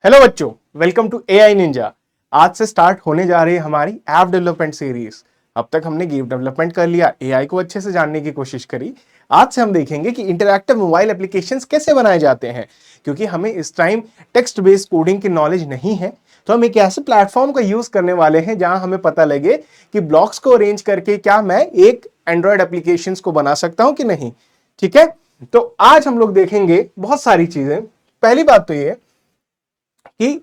Hello बच्चों, welcome to AI Ninja. आज से स्टार्ट होने जा रही है हमारी ऐप डेवलपमेंट सीरीज। अब तक हमने गेम डेवलपमेंट कर लिया, एआई को अच्छे से जानने की कोशिश करी। आज से हम देखेंगे कि इंटरैक्टिव मोबाइल एप्लीकेशंस कैसे बनाए जाते हैं। क्योंकि हमें इस टाइम टेक्स्ट बेस्ड कोडिंग की नॉलेज नहीं है, तो हम एक ऐसे प्लेटफॉर्म का यूज करने वाले हैं जहां हमें पता लगे कि ब्लॉक्स को अरेंज करके क्या मैं एक एंड्रॉयड एप्लीकेशन को बना सकता हूं कि नहीं। ठीक है, तो आज हम लोग देखेंगे बहुत सारी चीजें। पहली बात तो ये कि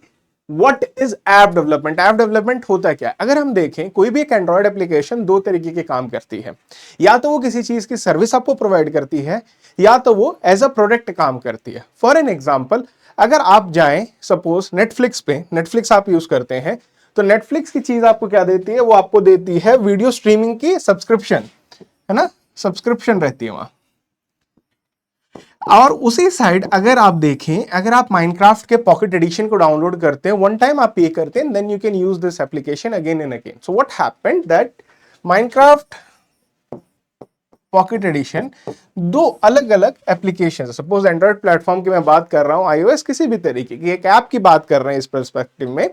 what is app development. App development होता क्या है? अगर हम देखें, कोई भी एक एंड्रॉयड एप्लीकेशन दो तरीके के काम करती है। या तो वो किसी चीज की सर्विस आपको प्रोवाइड करती है, या तो वो एज अ प्रोडक्ट काम करती है। फॉर एन एग्जाम्पल, अगर आप जाएं सपोज नेटफ्लिक्स पे, नेटफ्लिक्स आप यूज करते हैं, तो नेटफ्लिक्स की चीज आपको क्या देती है? वो आपको देती है वीडियो स्ट्रीमिंग की सब्सक्रिप्शन, है ना, सब्सक्रिप्शन रहती है वहां। और उसी साइड अगर आप देखें, अगर आप माइनक्राफ्ट के पॉकेट एडिशन को डाउनलोड करते हैं, वन टाइम आप पे करते हैं, then you can use this application again and again. So what happened that Minecraft Pocket Edition दो अलग अलग एप्लीकेशन, सपोज एंड्रॉइड प्लेटफॉर्म की मैं बात कर रहा हूं, आईओएस किसी भी तरीके की एक ऐप की बात कर रहे हैं इस पर्सपेक्टिव में,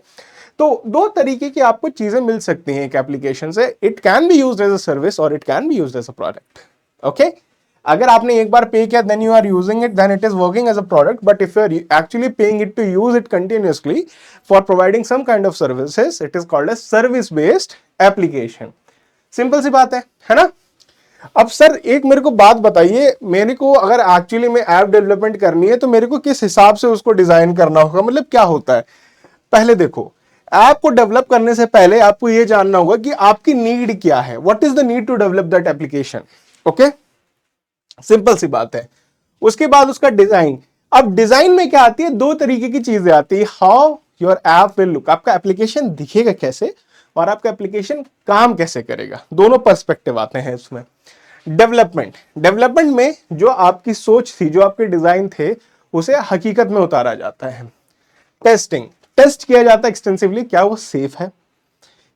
तो दो तरीके की आपको चीजें मिल सकती हैं एक एप्लीकेशन से। It can be used as a service और it can be used as a product. Okay, अगर आपने एक बार पे किया, then you are using it, then it is working as a product. But if you are actually paying it to use it continuously for providing some kind of services, it is called as service based application. Simple सी बात है ना। अब sir एक मेरे को बात बताइए, मेरे को अगर एक्चुअली में ऐप डेवलपमेंट करनी है तो मेरे को किस हिसाब से उसको डिजाइन करना होगा, मतलब क्या होता है? पहले देखो, ऐप को डेवलप करने से पहले आपको यह जानना होगा कि आपकी नीड क्या है। What is the need to develop that application. Okay, simple सी बात है। उसके बाद उसका डिजाइन। अब डिजाइन में क्या आती है? दो तरीके की चीजें आती है। How your app will look, आपका एप्लीकेशन दिखेगा कैसे और आपका एप्लीकेशन काम कैसे करेगा, दोनों पर्सपेक्टिव आते हैं इसमें। डेवलपमेंट में जो आपकी सोच थी, जो आपके डिजाइन थे, उसे हकीकत में उतारा जाता है। टेस्टिंग, टेस्ट किया जाता है एक्सटेंसिवली, क्या वो सेफ है,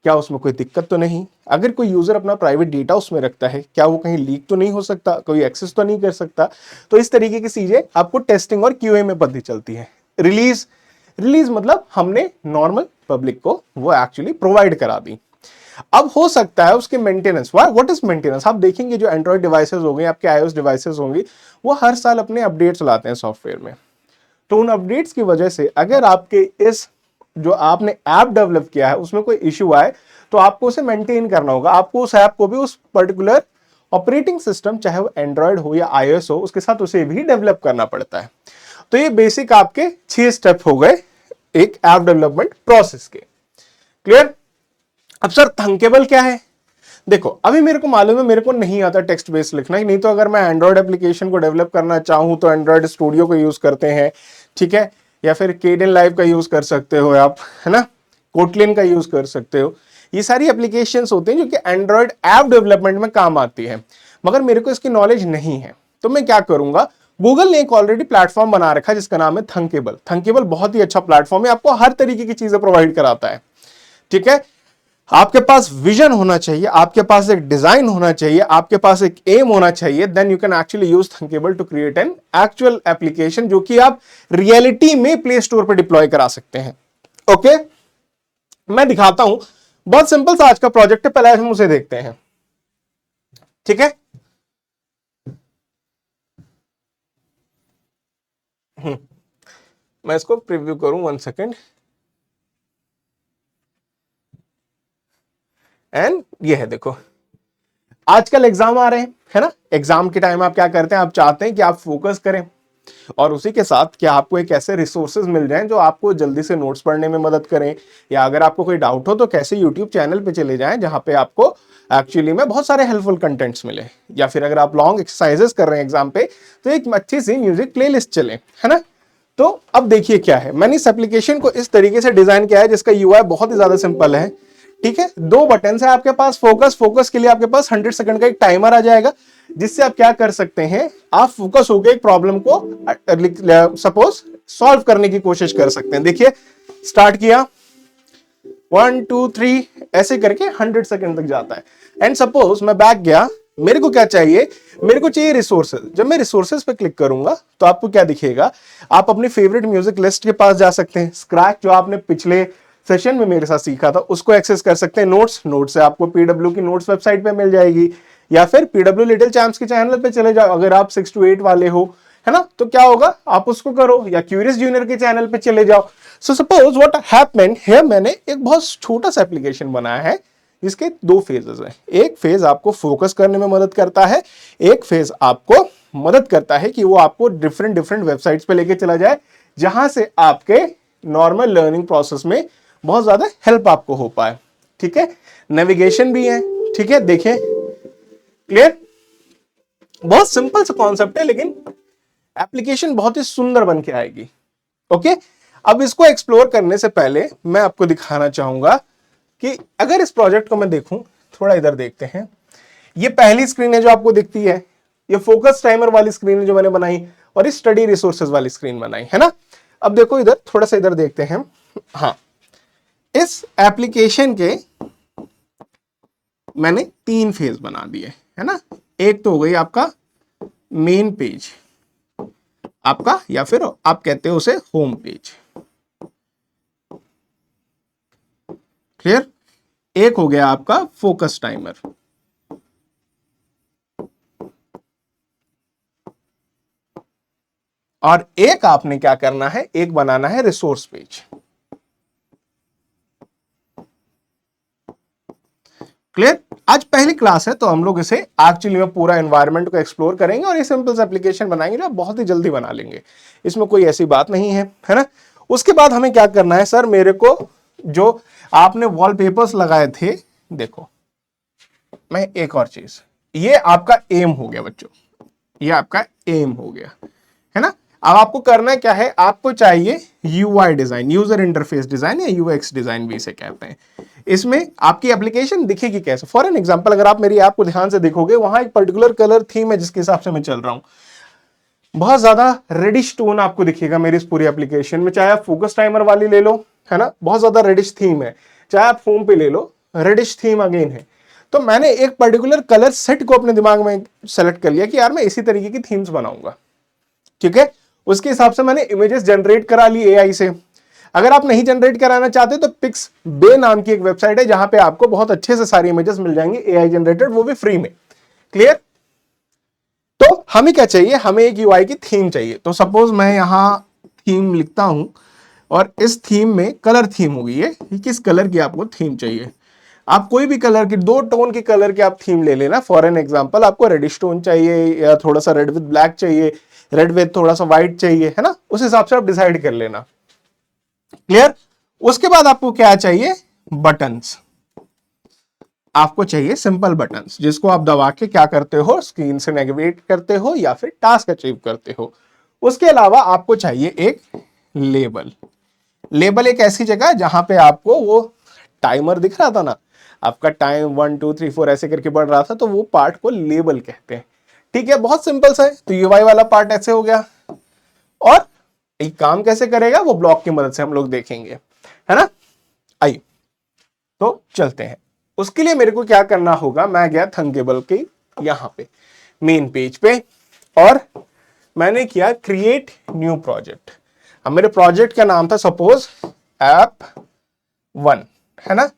क्या उसमें कोई दिक्कत तो नहीं, अगर कोई यूजर अपना प्राइवेट डेटा उसमें रखता है, क्या वो कहीं लीक तो नहीं हो सकता, कोई एक्सेस तो नहीं कर सकता। तो इस तरीके की चीजें आपको टेस्टिंग और क्यूए में पता चलती है। रिलीज, रिलीज मतलब हमने नॉर्मल पब्लिक को वो एक्चुअली प्रोवाइड करा दी। अब हो सकता है उसके मेंटेनेंस। What is maintenance? आप देखेंगे जो एंड्रॉइड डिवाइसेस होंगे, आपके आईओएस डिवाइसेस होंगी, वो हर साल अपने अपडेट्स लाते हैं सॉफ्टवेयर में। तो उन अपडेट्स की वजह से अगर आपके इस जो आपने ऐप डेवलप किया है उसमें कोई इश्यू आए, तो आपको उसे मेंटेन करना होगा। आपको उस ऐप को भी उस पर्टिकुलर ऑपरेटिंग सिस्टम, चाहे वो एंड्रॉयड हो या आईओएस हो, उसके साथ उसे भी डेवलप करना पड़ता है। तो ये बेसिक आपके 6 स्टेप हो गए एक ऐप डेवलपमेंट प्रोसेस के। क्लियर? अब सर थंकेबल क्या है? देखो, अभी मेरे को मालूम है मेरे को नहीं आता टेक्स्ट बेस्ड लिखना ही, नहीं तो अगर मैं एंड्रॉयड एप्लीकेशन को डेवलप करना चाहूं तो एंड्रॉयड स्टूडियो को यूज करते हैं, ठीक है, या फिर केडन लाइव का यूज कर सकते हो आप, है ना, कोटलिन का यूज कर सकते हो। ये सारी एप्लीकेशंस होते हैं जो कि एंड्रॉयड ऐप डेवलपमेंट में काम आती है। मगर मेरे को इसकी नॉलेज नहीं है, तो मैं क्या करूंगा, गूगल ने एक ऑलरेडी प्लेटफॉर्म बना रखा है जिसका नाम है थंकेबल। थंकेबल बहुत ही अच्छा प्लेटफॉर्म है, आपको हर तरीके की चीजें प्रोवाइड कराता है। ठीक है, आपके पास विजन होना चाहिए, आपके पास एक डिजाइन होना चाहिए, आपके पास एक एम होना चाहिए, then you can actually use Thunkable to create an actual application जो कि आप रियलिटी में प्ले स्टोर पर डिप्लॉय करा सकते हैं। ओके, मैं दिखाता हूं, बहुत सिंपल सा आज का प्रोजेक्ट है, पहले हम उसे देखते हैं। ठीक है, मैं इसको प्रीव्यू करूं, 1 सेकेंड। एंड ये है, देखो आजकल एग्जाम आ रहे हैं, है ना। एग्जाम के टाइम आप क्या करते हैं? आप चाहते हैं कि आप फोकस करें और उसी के साथ कि आपको एक ऐसे रिसोर्सेज मिल जाएं जो आपको जल्दी से नोट्स पढ़ने में मदद करें, या अगर आपको कोई डाउट हो तो कैसे यूट्यूब चैनल पे चले जाएं जहां पे आपको एक्चुअली में बहुत सारे हेल्पफुल कंटेंट्स मिले, या फिर अगर आप लॉन्ग एक्सरसाइजेस कर रहे हैं एग्जाम पे तो एक अच्छी सी म्यूजिक प्लेलिस्ट चले, है ना। तो अब देखिए क्या है, मैंने इस एप्लीकेशन को इस तरीके से डिजाइन किया है जिसका यूआई बहुत ही ज्यादा सिंपल है। ठीक है, दो बटन है आपके पास। फोकस के लिए आपके पास 100 सेकंड का एक टाइमर आ जाएगा, जिससे आप क्या कर सकते हैं, आप फोकस होकर एक प्रॉब्लम को सपोज सॉल्व करने की कोशिश कर सकते हैं। देखिए, स्टार्ट किया, 1 2 3 ऐसे करके 100 सेकंड तक जाता है। एंड सपोज मैं बैक गया, मेरे को क्या चाहिए, मेरे को चाहिए रिसोर्सेज। जब मैं रिसोर्सेज पे क्लिक करूंगा तो आपको क्या दिखेगा, आप अपनी फेवरेट म्यूजिक लिस्ट के पास जा सकते हैं, स्क्रैच जो आपने पिछले सेशन में मेरे साथ सीखा था उसको एक्सेस कर सकते हैं, नोट्स से आपको पीडब्ल्यू की नोट्स वेबसाइट पे मिल जाएगी, या फिर पीडब्ल्यू लिटिल चैम्प्स के चैनल पे चले जाओ अगर आप 6 to 8 वाले हो, है ना, तो क्या होगा आप उसको करो, या क्यूरियस जूनियर के चैनल पे चले जाओ। So suppose what happened here, मैंने एक बहुत छोटा सा एप्लीकेशन बनाया है जिसके 2 फेजेस हैं। एक फेज आपको फोकस करने में मदद करता है, एक फेज आपको मदद करता है कि वो आपको डिफरेंट डिफरेंट वेबसाइट्स पे लेके चला जाए जहां से आपके नॉर्मल लर्निंग प्रोसेस में बहुत ज्यादा हेल्प आपको हो पाए। ठीक है, नेविगेशन भी है। ठीक है, देखें, क्लियर, बहुत सिंपल सा कॉन्सेप्ट है लेकिन एप्लीकेशन बहुत ही सुंदर बन के आएगी। ओके, अब इसको एक्सप्लोर करने से पहले मैं आपको दिखाना चाहूंगा कि अगर इस प्रोजेक्ट को मैं देखूं, थोड़ा इधर देखते हैं, ये पहली स्क्रीन है जो आपको दिखती है, ये फोकस टाइमर वाली स्क्रीन है जो मैंने बनाई, और ये स्टडी रिसोर्सेज वाली स्क्रीन बनाई है ना। अब देखो इधर, थोड़ा सा इधर देखते हैं। हाँ, इस एप्लीकेशन के मैंने 3 फेज बना दिए है ना। एक तो हो गई आपका मेन पेज आपका, या फिर आप कहते हो उसे होम पेज, क्लियर। एक हो गया आपका फोकस टाइमर, और एक आपने क्या करना है, एक बनाना है रिसोर्स पेज। क्लियर। आज पहली क्लास है तो हम लोग इसे एक्चुअली में पूरा एनवायरनमेंट को एक्सप्लोर करेंगे और ये सिंपल सा एप्लीकेशन बनाएंगे जो बहुत ही जल्दी बना लेंगे, इसमें कोई ऐसी बात नहीं है ना। उसके बाद हमें क्या करना है सर, मेरे को जो आपने वॉलपेपर्स लगाए थे, देखो मैं एक और चीज, ये आपका एम हो गया बच्चों, ये आपका एम हो गया है ना। अब आपको करना क्या है, आपको चाहिए UI design, user interface design, या यूएक्स डिजाइन भी इसे कहते हैं। इसमें आपकी एप्लीकेशन दिखेगी कैसे, फॉर एन एग्जांपल अगर आप मेरी ऐप को ध्यान से देखोगे, वहां एक पर्टिकुलर कलर थीम है जिसके हिसाब से मैं चल रहा हूं, बहुत ज्यादा रेडिश टोन आपको दिखेगा मेरी इस पूरी एप्लीकेशन में, चाहे आप फोकस टाइमर वाली ले लो, है ना, बहुत ज्यादा रेडिश थीम है, चाहे आप होम पे ले लो, रेडिश थीम अगेन है। तो मैंने एक पर्टिकुलर कलर सेट को अपने दिमाग में सेलेक्ट कर लिया कि यार मैं इसी तरीके की थीम्स बनाऊंगा। ठीक है, उसके हिसाब से मैंने इमेजेस जनरेट करा ली एआई से। अगर आप नहीं जनरेट कराना चाहते तो पिक्स बे नाम की एक वेबसाइट है जहां पे आपको बहुत अच्छे से सारी इमेजेस मिल जाएंगी एआई जनरेटेड, वो भी फ्री में। क्लियर। तो हमें क्या चाहिए, हमें एक यूआई की थीम चाहिए। तो सपोज मैं यहां थीम लिखता हूं और इस थीम में कलर थीम होगी, ये किस कलर की आपको थीम चाहिए, आप कोई भी कलर की 2 टोन की कलर की आप थीम ले लेना। फॉर एन एग्जांपल आपको रेडिश टोन चाहिए, या थोड़ा सा रेड विद ब्लैक चाहिए, रेड विद थोड़ा सा व्हाइट चाहिए, है ना, उस हिसाब से आप डिसाइड कर लेना। क्लियर। उसके बाद आपको क्या चाहिए, बटन्स, आपको चाहिए सिंपल बटन्स जिसको आप दबा के क्या करते हो, स्क्रीन से नेविगेट करते हो या फिर टास्क अचीव करते हो। उसके अलावा आपको चाहिए एक लेबल। लेबल एक ऐसी जगह जहां पे आपको वो टाइमर दिख रहा था ना, आपका टाइम 1 2 3 4 ऐसे करके बढ़ रहा था, तो वो पार्ट को लेबल कहते हैं। ठीक है, बहुत सिंपल सा है। तो यूआई वाला पार्ट ऐसे हो गया, और ये काम कैसे करेगा वो ब्लॉक की मदद से हम लोग देखेंगे, है ना। आइए तो चलते हैं। उसके लिए मेरे को क्या करना होगा, मैं गया थंकेबल के यहां पे मेन पेज पे, और मैंने किया क्रिएट न्यू प्रोजेक्ट। अब मेरे प्रोजेक्ट का नाम था सपोज ऐप 1, है ना।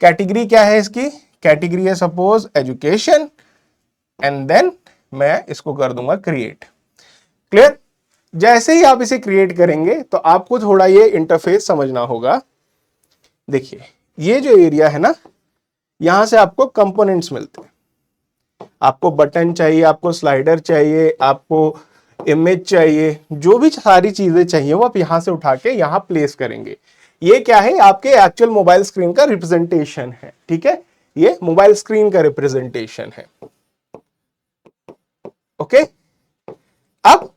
कैटेगरी क्या है इसकी, कैटेगरी है सपोज एजुकेशन, एंड देन मैं इसको कर दूंगा क्रिएट। क्लियर। जैसे ही आप इसे क्रिएट करेंगे तो आपको थोड़ा ये इंटरफेस समझना होगा। देखिए ये जो एरिया है ना, यहां से आपको कंपोनेंट्स मिलते हैं, आपको बटन चाहिए, आपको स्लाइडर चाहिए, आपको इमेज चाहिए, जो भी सारी चीजें चाहिए वो आप यहां से उठा के यहां प्लेस करेंगे। ये क्या है, आपके एक्चुअल मोबाइल स्क्रीन का रिप्रेजेंटेशन है। ठीक है, ये मोबाइल स्क्रीन का रिप्रेजेंटेशन है। ओके, अब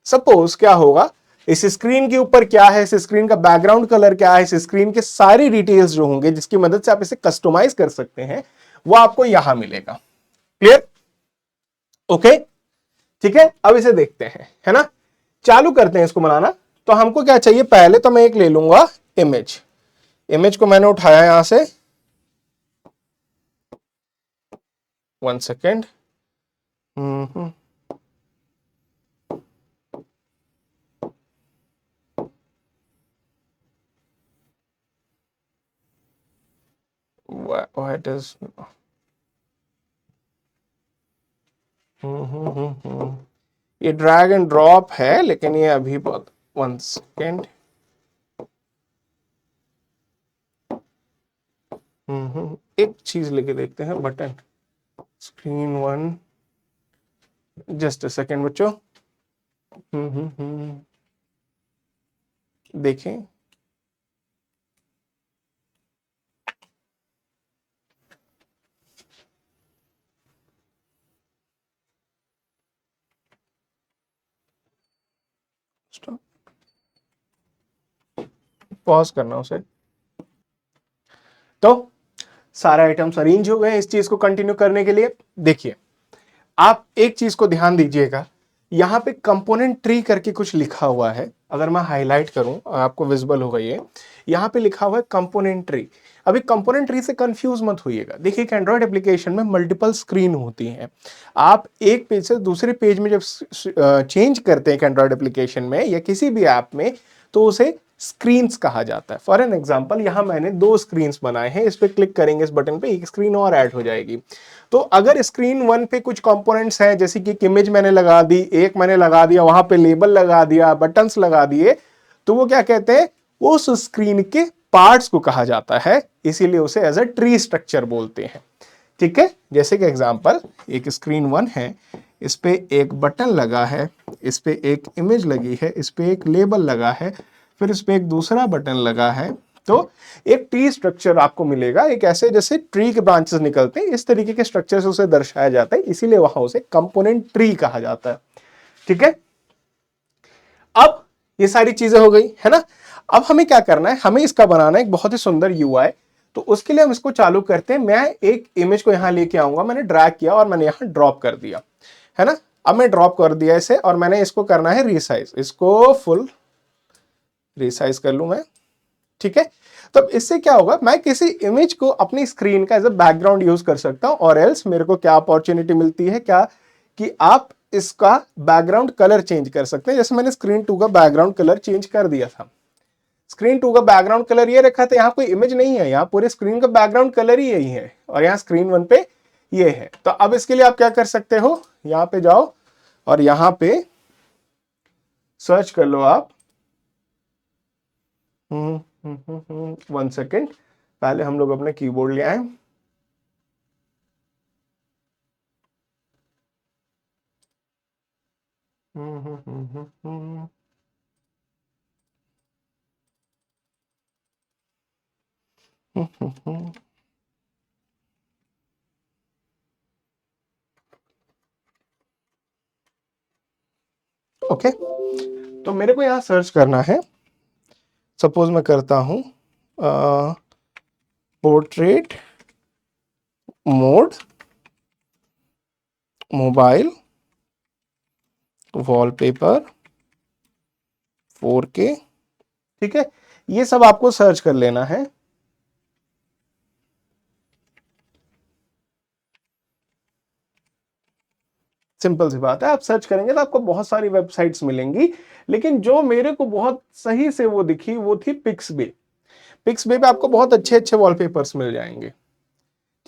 सपोज क्या होगा, इस स्क्रीन के ऊपर क्या है, इस स्क्रीन का बैकग्राउंड कलर क्या है, इस स्क्रीन के सारी डिटेल्स जो होंगे जिसकी मदद से आप इसे कस्टमाइज कर सकते हैं, वो आपको यहां मिलेगा। क्लियर। ओके, ठीक है, अब इसे देखते हैं, है ना, चालू करते हैं इसको बनाना। तो हमको क्या चाहिए, पहले तो मैं एक ले लूंगा इमेज, इमेज को मैंने उठाया यहां से, 1 सेकेंड, हम्म व्हाट इज ये ड्रैग एंड ड्रॉप है, लेकिन ये अभी बहुत, 1 सेकेंड। एक चीज लेके देखते हैं, button screen 1, just a second बच्चों। देखें, स्टॉप, पॉज करना उसे। तो सारे आइटम्स अरेंज हो गए इस चीज को कंटिन्यू करने के लिए। देखिए, आप एक चीज को ध्यान दीजिएगा, यहां पे कंपोनेंट ट्री करके कुछ लिखा हुआ है। अगर मैं हाईलाइट करूं, आपको विजिबल होगा ये, यहां पे लिखा हुआ है कंपोनेंट ट्री। अभी कंपोनेंट ट्री से कंफ्यूज मत होइएगा। देखिए, एक एंड्रॉइड एप्लीकेशन में मल्टीपल स्क्रीन होती हैं। आप एक पेज से दूसरे पेज में जब चेंज करते हैं एंड्रॉइड एप्लीकेशन में या किसी भी ऐप में, तो उसे स्क्रीन्स कहा जाता है। फॉर एन एग्जाम्पल, यहां मैंने 2 स्क्रीन्स बनाए हैं, इस पे क्लिक करेंगे इस बटन पे, एक स्क्रीन और ऐड हो जाएगी। तो अगर स्क्रीन 1 पे कुछ कंपोनेंट्स हैं, जैसे कि इमेज मैंने लगा दी, एक मैंने लगा दिया, वहां पे लेबल लगा दिया, बटन्स लगा दिए, तो वो क्या कहते हैं, उस स्क्रीन के पार्ट्स को कहा जाता है, इसीलिए उसे एज अ ट्री स्ट्रक्चर बोलते हैं। ठीक है, जैसे कि एग्जांपल, एक स्क्रीन 1 है, इस पे एक बटन लगा है, इस पे एक इमेज लगी है, इस पे एक लेबल लगा है, फिर इस पे एक दूसरा बटन लगा है। तो एक ट्री स्ट्रक्चर आपको मिलेगा, एक ऐसे जैसे ट्री के ब्रांचेस निकलते हैं, इस तरीके के स्ट्रक्चर से उसे दर्शाया जाता है, इसीलिए वहां उसे कंपोनेंट ट्री कहा जाता है। ठीक है, अब ये सारी चीजें हो गई है ना। अब हमें क्या करना है, हमें इसका बनाना है एक बहुत ही सुंदर यूआई। तो उसके लिए हम इसको चालू करते हैं। मैं एक इमेज को यहां लेके आऊंगा, मैंने ड्रैग किया और मैंने यहां ड्रॉप कर दिया, है ना। अब मैं ड्रॉप कर दिया इसे, और मैंने इसको करना है रीसाइज, इसको फुल रीसाइज कर लूं मैं। ठीक है, तो इससे क्या होगा, मैं किसी इमेज को अपनी स्क्रीन का एज अ बैकग्राउंड यूज कर सकता हूं। और एल्स मेरे को क्या अपॉर्चुनिटी मिलती है, क्या कि आप इसका बैकग्राउंड कलर चेंज कर सकते हैं। जैसे मैंने स्क्रीन 2 का बैकग्राउंड कलर चेंज कर दिया था। स्क्रीन 2 का बैकग्राउंड कलर ये रखा था, यहां कोई इमेज नहीं है, यहां पूरे स्क्रीन का बैकग्राउंड कलर ही यही है, और यहां स्क्रीन 1 पे ये है। तो अब इसके लिए आप क्या कर सकते हो, यहां पे जाओ और यहां पे सर्च कर लो आप। 1 सेकेंड, पहले हम लोग अपने कीबोर्ड ले आए। ओके, तो मेरे को यहां सर्च करना है। सपोज मैं करता हूं portrait mode mobile wallpaper 4K। ठीक है, ये सब आपको सर्च कर लेना है। सिंपल सी बात है, आप सर्च करेंगे तो आपको बहुत सारी वेबसाइट्स मिलेंगी, लेकिन जो मेरे को बहुत सही से वो दिखी वो थी पिक्सबे। पिक्सबे पे आपको बहुत अच्छे अच्छे वॉलपेपर्स मिल जाएंगे।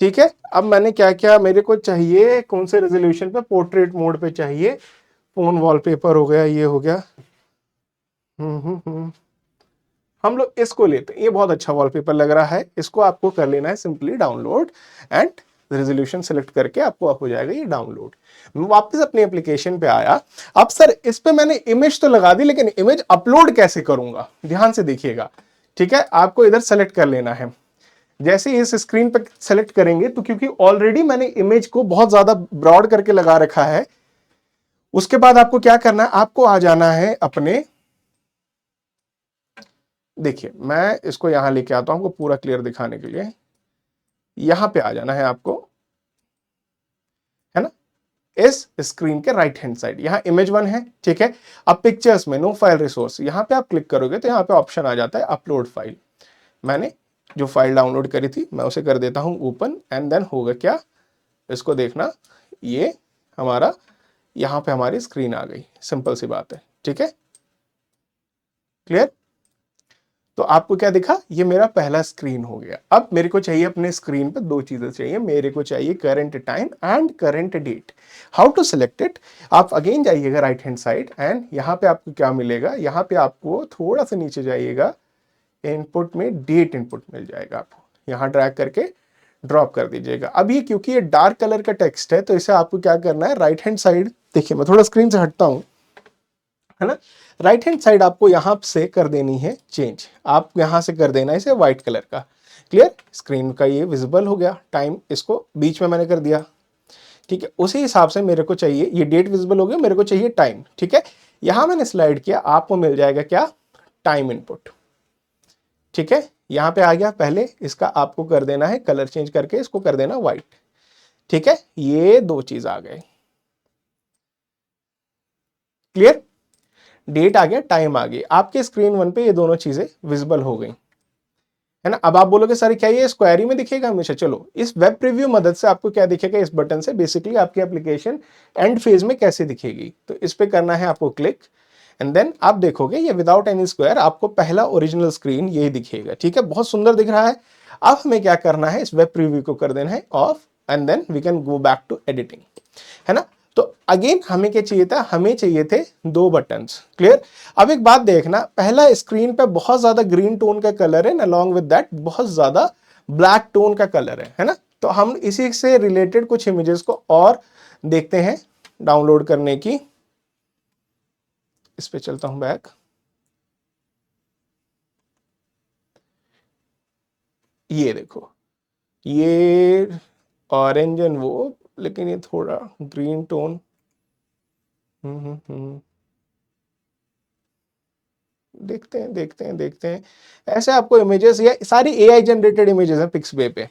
ठीक है, अब मैंने क्या किया, मेरे को चाहिए कौन से रेजोल्यूशन पे, पोर्ट्रेट मोड पे चाहिए, फोन वॉलपेपर हो गया, ये हो गया। हम लोग इसको लेते हैं, ये बहुत अच्छा वॉलपेपर लग रहा है, इसको आपको कर लेना है simply download, and resolution select करके आपको आप हो जाएगा ये डाउनलोड। मैं वापस अपनी एप्लीकेशन पे आया। अब सर, इस पे मैंने इमेज तो लगा दी, लेकिन इमेज अपलोड कैसे करूंगा, ध्यान से देखिएगा। ठीक है, आपको इधर सेलेक्ट कर लेना है। जैसे इस स्क्रीन पर सेलेक्ट करेंगे, तो क्योंकि ऑलरेडी मैंने इमेज को बहुत ज्यादा ब्रॉड करके लगा रखा है, उसके बाद आपको क्या करना है, आपको आ जाना है अपने, देखिए मैं इसको यहां लेके आता हूं आपको पूरा क्लियर दिखाने के लिए। यहां पे आ जाना है आपको, है ना, इस स्क्रीन के राइट हैंड साइड, यहां इमेज 1 है। ठीक है, अब पिक्चर्स में नो फाइल रिसोर्स, यहां पे आप क्लिक करोगे तो यहां पे ऑप्शन आ जाता है अपलोड फाइल। मैंने जो फाइल डाउनलोड करी थी मैं उसे कर देता हूं ओपन, एंड देन होगा क्या, इसको देखना, ये हमारा यहां पे हमारी स्क्रीन आ गई, सिंपल सी बात है, ठीक है, क्लियर। तो आपको क्या दिखा, ये मेरा पहला स्क्रीन हो गया। अब मेरे को चाहिए अपने स्क्रीन पे दो चीजें चाहिए, मेरे को चाहिए current time and current date. How to select it, आप अगेन जाइएगा राइट हैंड साइड एंड यहाँ पे आपको क्या मिलेगा, यहाँ पे आपको थोड़ा सा नीचे जाइएगा, इनपुट में डेट इनपुट मिल जाएगा आपको, यहाँ ड्रैग करके ड्रॉप कर दीजिएगा। अब ये क्योंकि ये डार्क कलर का टेक्स्ट है, तो इसे आपको क्या करना है, राइट हैंड साइड, देखिए मैं थोड़ा स्क्रीन से हटता हूं, है ना, राइट हैंड साइड आपको यहां से कर देनी है चेंज, आप यहां से कर देना इसे व्हाइट कलर का, क्लियर। स्क्रीन का ये विजिबल हो गया, टाइम इसको बीच में मैंने कर दिया, ठीक है। उसी हिसाब से मेरे को चाहिए, ये डेट विजिबल हो गया, मेरे को चाहिए टाइम, ठीक है। यहां मैंने स्लाइड किया, आपको मिल जाएगा क्या, टाइम इनपुट, ठीक है। यहां पे आ गया, पहले इसका आपको कर देना है कलर चेंज करके, इसको कर देना व्हाइट, ठीक है। ये दो चीज आ गए, क्लियर। डेट आ गया, टाइम आ गई, आपके स्क्रीन वन पे ये दोनों चीजें विजिबल हो गई, है ना। अब आप बोलोगे सर क्या ये स्क्वायरी में दिखेगा हमेशा, चलो इस वेब प्रीव्यू मदद से आपको क्या दिखेगा, इस बटन से बेसिकली आपकी एप्लीकेशन एंड फेज में कैसे दिखेगी। तो इस पे करना है आपको क्लिक एंड देन आप देखोगे ये विदाउट एनी स्क्वायर आपको पहला ओरिजिनल स्क्रीन यही दिखेगा, ठीक है, बहुत सुंदर दिख रहा है। अब हमें क्या करना है, इस वेब प्रीव्यू को कर देना है off and then we can go back to editing, है ना। तो अगेन हमें क्या चाहिए था, हमें चाहिए थे दो बटन्स, क्लियर। अब एक बात देखना, पहला स्क्रीन पे बहुत ज्यादा ग्रीन टोन का कलर है, अलॉन्ग विद दैट बहुत ज्यादा ब्लैक टोन का कलर है ना। तो हम इसी से रिलेटेड कुछ इमेजेस को और देखते हैं डाउनलोड करने की। इस पे चलता हूं बैक, ये देखो, ये ऑरेंज एंड वो, लेकिन ये थोड़ा ग्रीन टोन, देखते हैं देखते हैं देखते हैं। ऐसे आपको इमेजेस, ये सारी एआई जनरेटेड इमेजेस हैं पिक्सबे पे।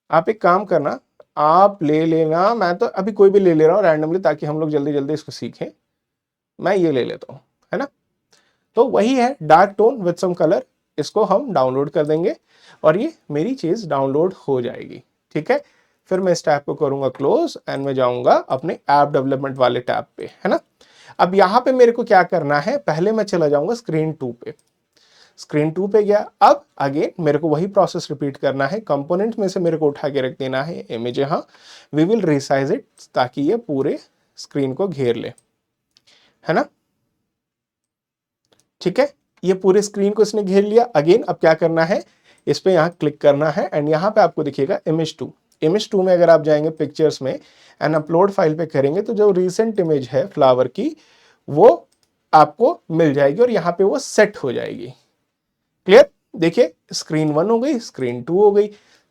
आप एक काम करना, आप ले लेना, मैं तो अभी कोई भी ले ले रहा हूँ रैंडमली ताकि हम लोग जल्दी जल्दी इसको सीखें। मैं ये ले लेता हूँ, है ना। तो वही है dark tone with some colour, इसको हम डाउनलोड कर देंगे और ये मेरी चीज डाउनलोड हो जाएगी, ठीक है। फिर मैं इस टैब को करूंगा क्लोज एंड मैं जाऊंगा अपने ऐप डेवलपमेंट वाले टैब पे, है ना। अब यहां पे मेरे को क्या करना है, पहले मैं चला जाऊंगा स्क्रीन 2 पे, स्क्रीन 2 पे गया। अब अगेन मेरे को वही प्रोसेस रिपीट करना है, कंपोनेंट में से मेरे को उठा के रख देना है इमेज, यहाँ वी विल रिसाइज इट ताकि ये पूरे स्क्रीन को घेर ले, है ना, ठीक है। ये पूरे स्क्रीन को इसने घेर लिया। अगेन अब क्या करना है, इस पे यहाँ क्लिक करना है एंड यहाँ पे आपको दिखेगा इमेज 2। इमेज 2 में अगर आप जाएंगे पिक्चर्स में एंड अपलोड फाइल पे करेंगे तो जो रिसेंट इमेज है फ्लावर की वो आपको मिल जाएगी और यहाँ पे वो सेट हो जाएगी, क्लियर। देखिए स्क्रीन 1 हो गई, स्क्रीन 2 हो गई,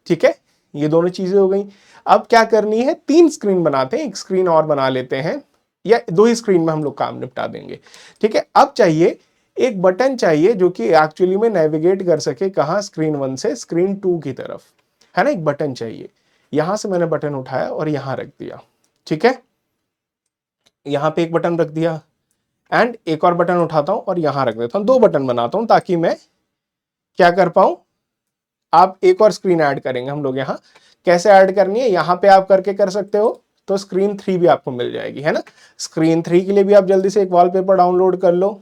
ठीक है, ये दोनों चीजें हो गई। अब क्या करनी है, 3 स्क्रीन बनाते हैं, एक स्क्रीन और बना लेते हैं या 2 ही स्क्रीन में हम लोग काम निपटा देंगे, ठीक है। अब चाहिए एक बटन चाहिए जो कि एक्चुअली में नेविगेट कर सके, कहां, स्क्रीन 1 से स्क्रीन 2 की तरफ, है ना। एक बटन चाहिए, यहां से मैंने बटन उठाया और यहां रख दिया, ठीक है, यहां पे एक बटन रख दिया एंड एक और बटन उठाता हूं और यहां रख देता हूं, 2 बटन बनाता हूं ताकि मैं क्या कर पाऊं। आप एक और स्क्रीन ऐड करेंगे हम लोग, यहाँ कैसे ऐड करनी है, यहां पे आप करके कर सकते हो, तो स्क्रीन 3 भी आपको मिल जाएगी, है ना। स्क्रीन 3 के लिए भी आप जल्दी से एक वॉलपेपर डाउनलोड कर लो,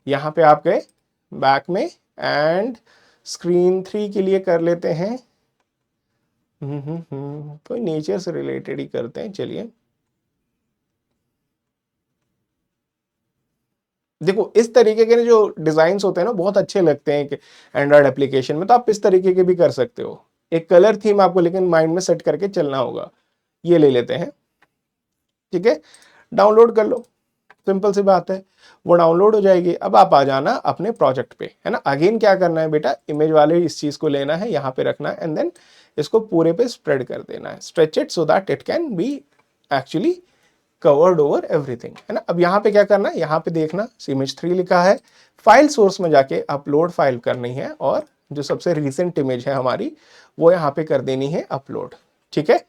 यहां पे आप गए बैक में एंड स्क्रीन 3 के लिए कर लेते हैं, कोई नेचर से रिलेटेड ही करते हैं, चलिए। देखो इस तरीके के जो डिजाइन्स होते हैं ना बहुत अच्छे लगते हैं एंड्रॉयड एप्लीकेशन में, तो आप इस तरीके के भी कर सकते हो। एक कलर थीम आपको लेकिन माइंड में सेट करके चलना होगा। ये ले लेते हैं, ठीक है, डाउनलोड कर लो, सिंपल सी बात है, वो डाउनलोड हो जाएगी। अब आप आ जाना अपने प्रोजेक्ट पे, है ना। अगेन क्या करना है बेटा, इमेज वाले इस चीज को लेना है, यहाँ पे रखना है एंड देन इसको पूरे पे स्प्रेड कर देना है, stretch it so that it can B actually covered over everything, है ना। अब यहाँ पे क्या करना है, यहाँ पे देखना इमेज 3 लिखा है, फाइल सोर्स में जाके अपलोड फाइल करनी है और जो सबसे रिसेंट इमेज है हमारी वो यहाँ पे कर देनी है अपलोड, ठीक है।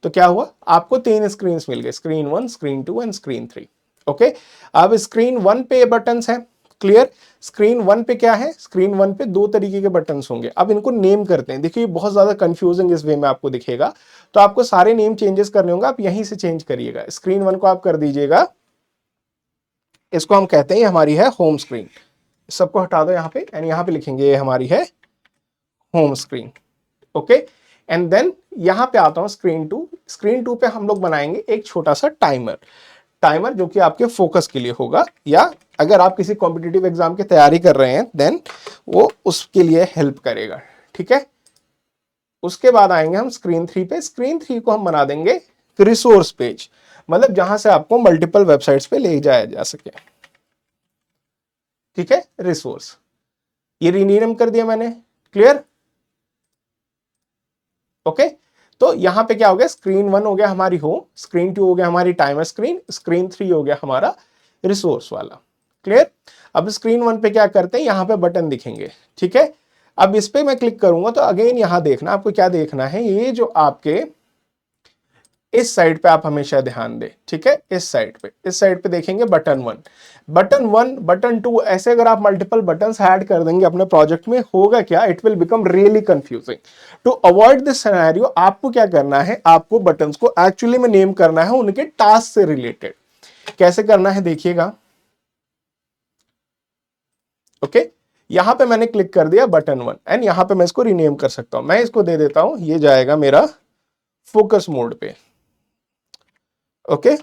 तो क्या हुआ, आपको 3 स्क्रीन मिल गए, screen 1, screen 2 and screen 3, okay. अब स्क्रीन 1 पे बटन्स हैं, क्लियर। स्क्रीन 1 पे क्या है, स्क्रीन 1 पे दो तरीके के बटन्स होंगे। अब इनको नेम करते हैं। देखिए बहुत ज्यादा कंफ्यूजिंग इस वे में आपको दिखेगा, तो आपको सारे नेम चेंजेस करने होंगे, आप यहीं से चेंज करिएगा। स्क्रीन 1 को आप कर दीजिएगा, इसको हम कहते हैं ये हमारी है होम स्क्रीन। सबको हटा दो यहाँ पे, एंड यहाँ पे लिखेंगे ये हमारी है home screen. Okay, and then यहां पे आता हूं स्क्रीन 2। स्क्रीन 2 पे हम लोग बनाएंगे एक छोटा सा टाइमर, टाइमर जो कि आपके फोकस के लिए होगा, या अगर आप किसी कॉम्पिटिटिव एग्जाम की तैयारी कर रहे हैं देन वो उसके लिए हेल्प करेगा। ठीक है, उसके बाद आएंगे हम स्क्रीन 3 पे। स्क्रीन 3 को हम बना देंगे रिसोर्स पेज, मतलब जहां से आपको मल्टीपल वेबसाइट्स पे ले जाया जा सके। ठीक है, रिसोर्स, ये रीनेम कर दिया मैंने। क्लियर। ओके, तो यहां पे क्या हो गया, स्क्रीन 1 हो गया हमारी होम, स्क्रीन 2 हो गया हमारी टाइमर स्क्रीन, स्क्रीन 3 हो गया हमारा रिसोर्स वाला। क्लियर। अब स्क्रीन 1 पे क्या करते हैं, यहां पे बटन दिखेंगे। ठीक है, अब इस पे मैं क्लिक करूंगा तो अगेन यहां देखना, आपको क्या देखना है, ये जो आपके इस साइड पे आप हमेशा ध्यान दें। ठीक है, इस साइड पे देखेंगे बटन 1, बटन 1, बटन 2, ऐसे अगर आप मल्टीपल बटन्स ऐड कर देंगे अपने प्रोजेक्ट में, होगा क्या, it will become really confusing. To avoid this scenario आपको क्या करना है, आपको बटन्स को एक्चुअली में नेम करना है उनके टास्क से रिलेटेड। कैसे करना है देखिएगा। ओके, यहां पे मैंने क्लिक कर दिया बटन 1, एंड यहां पे मैं इसको रीनेम कर सकता हूं। मैं इसको दे देता हूं, ये जाएगा मेरा फोकस मोड पे। Okay,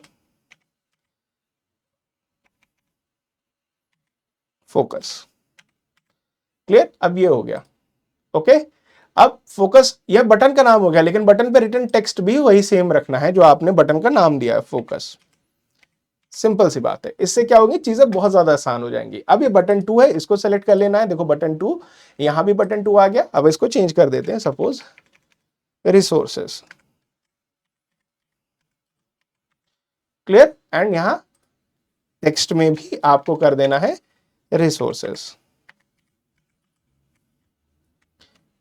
focus. क्लियर, अब ये हो गया। ओके, अब फोकस यह बटन का नाम हो गया, लेकिन बटन पे रिटर्न टेक्स्ट भी वही सेम रखना है जो आपने बटन का नाम दिया है, फोकस। सिंपल सी बात है, इससे क्या होगी, चीजें बहुत ज्यादा आसान हो जाएंगी। अब ये बटन 2 है, इसको सेलेक्ट कर लेना है। देखो बटन 2, यहां भी बटन 2 आ गया। अब इसको चेंज कर देते हैं, सपोज रिसोर्सेस। क्लियर, एंड यहां टेक्स्ट में भी आपको कर देना है रिसोर्सेस।